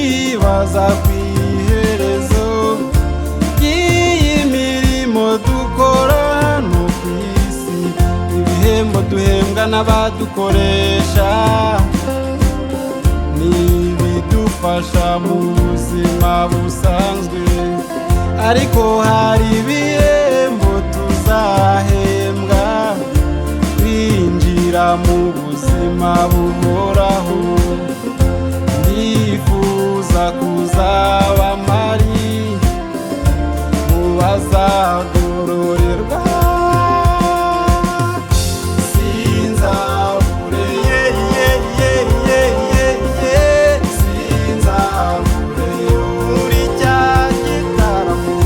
twibaza kw'iherezo ry'iyi mirimo dukora hano kw'isi, ibihembo duhembwa n'abadukoresha n'ibidufasha mu buzima busanzwe, ariko hari ibihembo tuzahembwa twinjira mu buzima buhoraho. Ndifuza kuzaba mpari mu bazagororerwa, sinzabure sinzabure muri cya gitaramo,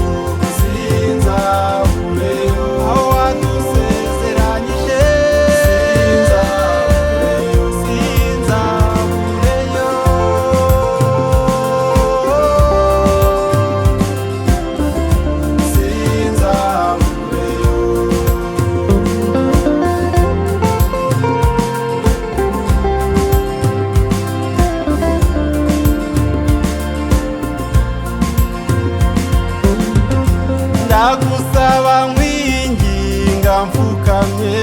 sinzabure aho wadusezeranyije, sinzabureyo ndagusaba nkwinginga mfukamye,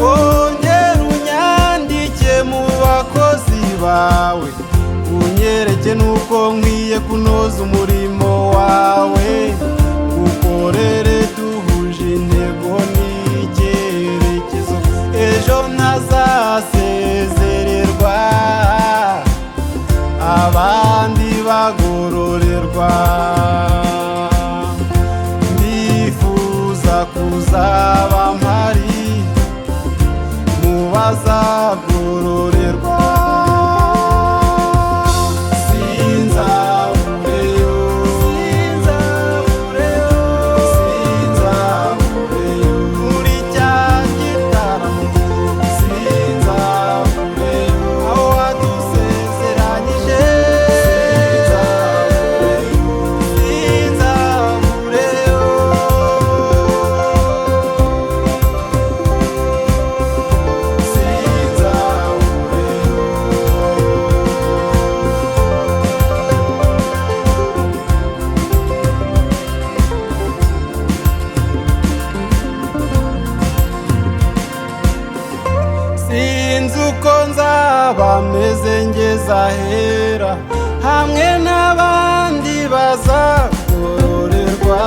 wongere unyandike mu bakozi bawe, unyereke nuko nkwiye kunoza umurimo wawe, ukorere duhuje intego n'icyerekezo, ejo ntazasezererwa abandi bagororerwa. Ndifuza kuzaba mpari mu bazagororerwa, sinzabureyo sinzabureyo muri cya gitaramo, sinzabureyo aho wadusezeranyije, sinzabureyo sinzi uko nzaba meze ngeze ahera hamwe n'abandi bazagororerwa,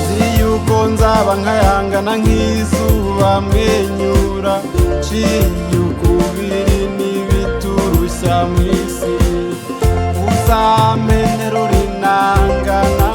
nzi yuko nzaba nkayangana nk'izuba mwenyura, nciye ukubiri n'ibiturushya mu isi, uzamenera urinangana